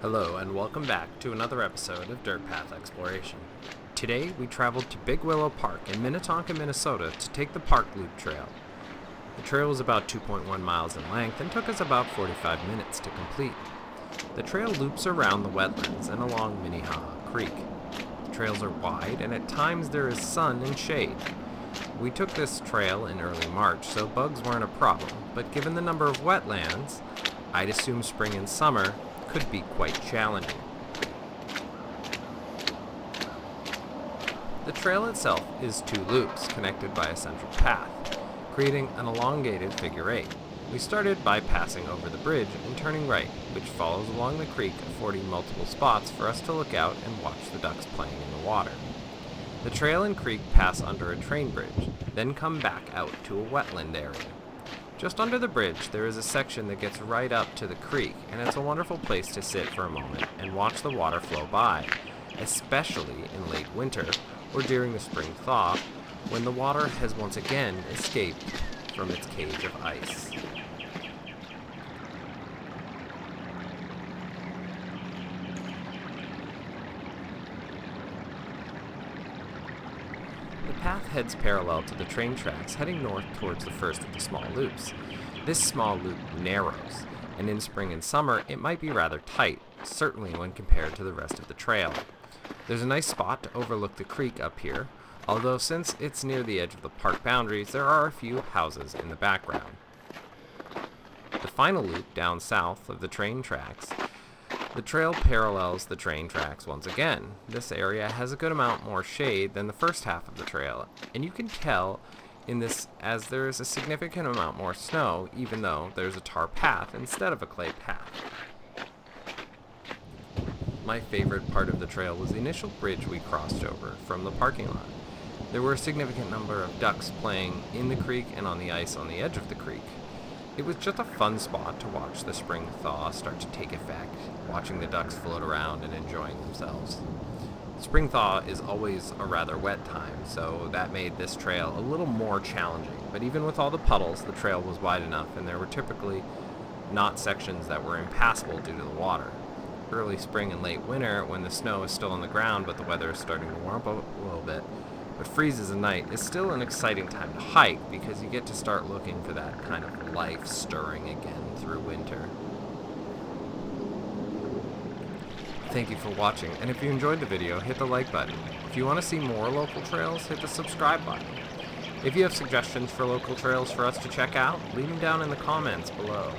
Hello and welcome back to another episode of Dirt Path Exploration. Today we traveled to Big Willow Park in Minnetonka, Minnesota to take the Park Loop Trail. The trail was about 2.1 miles in length and took us about 45 minutes to complete. The trail loops around the wetlands and along Minnetonka Creek. The trails are wide and at times there is sun and shade. We took this trail in early March, so bugs weren't a problem, but given the number of wetlands, I'd assume spring and summer could be quite challenging. The trail itself is two loops connected by a central path, creating an elongated figure eight. We started by passing over the bridge and turning right, which follows along the creek, affording multiple spots for us to look out and watch the ducks playing in the water. The trail and creek pass under a train bridge, then come back out to a wetland area. Just under the bridge, there is a section that gets right up to the creek, and it's a wonderful place to sit for a moment and watch the water flow by, especially in late winter or during the spring thaw, when the water has once again escaped from its cage of ice. The path heads parallel to the train tracks, heading north towards the first of the small loops. This small loop narrows, and in spring and summer it might be rather tight, certainly when compared to the rest of the trail. There's a nice spot to overlook the creek up here, although since it's near the edge of the park boundaries, there are a few houses in the background. The final loop down south of the train tracks. The trail parallels the train tracks once again. This area has a good amount more shade than the first half of the trail, and you can tell in this as there is a significant amount more snow, even though there's a tar path instead of a clay path. My favorite part of the trail was the initial bridge we crossed over from the parking lot. There were a significant number of ducks playing in the creek and on the ice on the edge of the creek. It was just a fun spot to watch the spring thaw start to take effect, watching the ducks float around and enjoying themselves. Spring thaw is always a rather wet time, so that made this trail a little more challenging, but even with all the puddles, the trail was wide enough and there were typically not sections that were impassable due to the water. Early spring and late winter, when the snow is still on the ground but the weather is starting to warm up a little bit, but freezes at night, is still an exciting time to hike because you get to start looking for that kind of life stirring again through winter. Thank you for watching, and if you enjoyed the video, hit the like button. If you want to see more local trails, hit the subscribe button. If you have suggestions for local trails for us to check out, leave them down in the comments below.